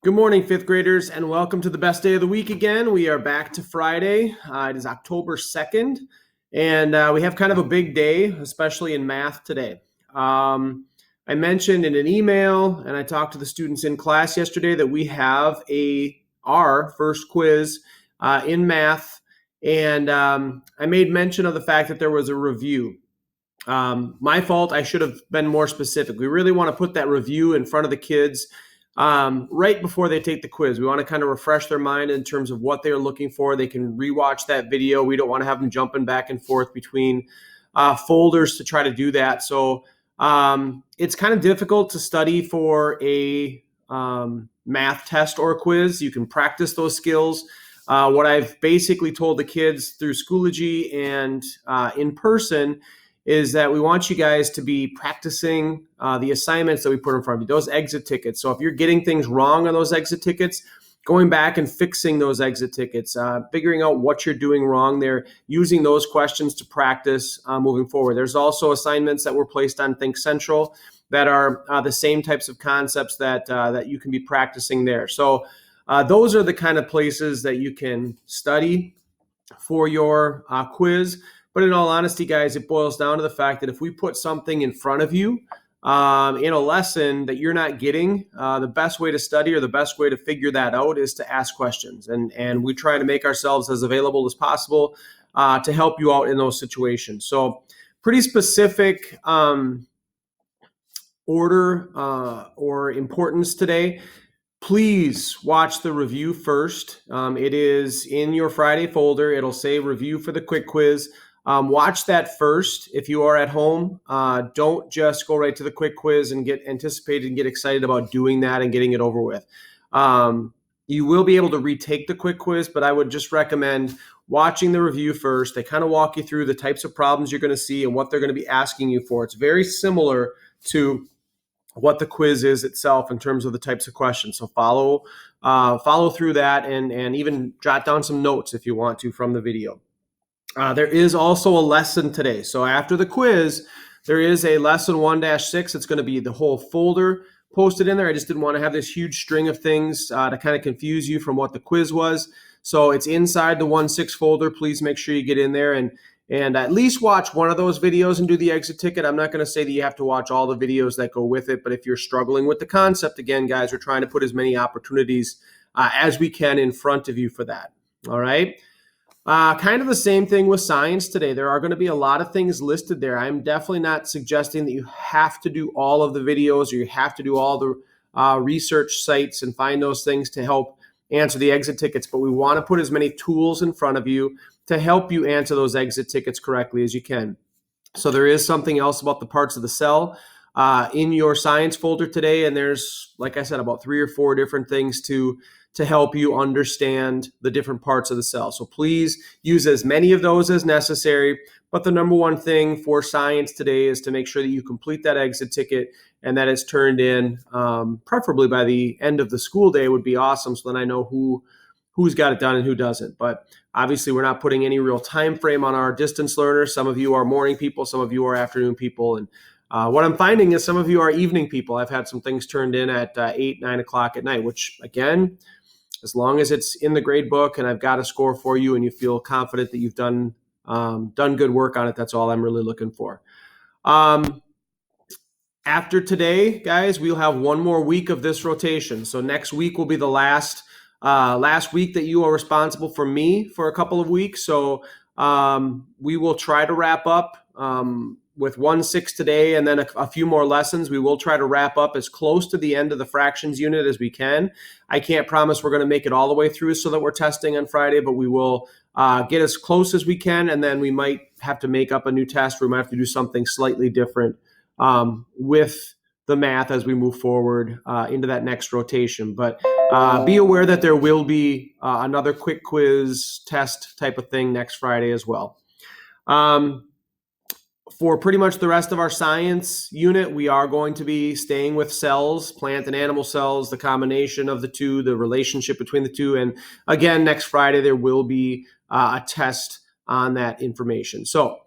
Good morning, fifth graders, and welcome to the best day of the week again. We are back to Friday. It is October 2nd, and we have kind of a big day, especially in math today. I mentioned in an email, and I talked to the students in class yesterday that we have our first quiz in math, and I made mention of the fact that there was a review. My fault, I should have been more specific. We really want to put that review in front of the kids right before they take the quiz. We want to kind of refresh their mind in terms of what they're looking for. They can rewatch that video. We don't want to have them jumping back and forth between folders to try to do that. So it's kind of difficult to study for a math test or a quiz. You can practice those skills. What I've basically told the kids through Schoology and in person is that we want you guys to be practicing the assignments that we put in front of you, those exit tickets. So if you're getting things wrong on those exit tickets, going back and fixing those exit tickets, figuring out what you're doing wrong there, using those questions to practice moving forward. There's also assignments that were placed on Think Central that are the same types of concepts that you can be practicing there. So those are the kind of places that you can study for your quiz. But in all honesty, guys, it boils down to the fact that if we put something in front of you in a lesson that you're not getting, the best way to study or the best way to figure that out is to ask questions. And we try to make ourselves as available as possible to help you out in those situations. So pretty specific order or importance today. Please watch the review first. It is in your Friday folder. It'll say review for the quick quiz. Watch that first. If you are at home, don't just go right to the quick quiz and get anticipated and get excited about doing that and getting it over with. You will be able to retake the quick quiz, but I would just recommend watching the review first. They kind of walk you through the types of problems you're going to see and what they're going to be asking you for. It's very similar to what the quiz is itself in terms of the types of questions. So follow through that and even jot down some notes if you want to from the video. There is also a lesson today. So after the quiz, there is a lesson 1-6. It's going to be the whole folder posted in there. I just didn't want to have this huge string of things to kind of confuse you from what the quiz was. So it's inside the 1-6 folder. Please make sure you get in there and at least watch one of those videos and do the exit ticket. I'm not going to say that you have to watch all the videos that go with it, but if you're struggling with the concept, again, guys, we're trying to put as many opportunities as we can in front of you for that. All right. Kind of the same thing with science today. There are going to be a lot of things listed there. I'm definitely not suggesting that you have to do all of the videos or you have to do all the research sites and find those things to help answer the exit tickets, but we want to put as many tools in front of you to help you answer those exit tickets correctly as you can. So there is something else about the parts of the cell in your science folder today, and there's, like I said, about 3 or 4 different things to help you understand the different parts of the cell. So please use as many of those as necessary. But the number one thing for science today is to make sure that you complete that exit ticket and that it's turned in, preferably by the end of the school day would be awesome. So then I know who's got it done and who doesn't. But obviously, we're not putting any real time frame on our distance learners. Some of you are morning people, some of you are afternoon people. And what I'm finding is some of you are evening people. I've had some things turned in at 8, 9 o'clock at night, which again, as long as it's in the grade book and I've got a score for you and you feel confident that you've done good work on it, that's all I'm really looking for. After today, guys, we'll have one more week of this rotation. So next week will be the last week that you are responsible for me for a couple of weeks. So we will try to wrap up with 1-6 today and then a few more lessons. We will try to wrap up as close to the end of the fractions unit as we can. I can't promise we're going to make it all the way through so that we're testing on Friday, but we will get as close as we can, and then we might have to make up a new test. We might have to do something slightly different with the math as we move forward into that next rotation. But be aware that there will be another quick quiz test type of thing next Friday as well. For pretty much the rest of our science unit, we are going to be staying with cells, plant and animal cells, the combination of the two, the relationship between the two. And again, next Friday, there will be a test on that information. So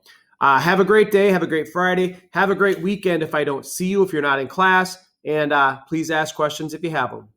have a great day. Have a great Friday. Have a great weekend if I don't see you, if you're not in class. And please ask questions if you have them.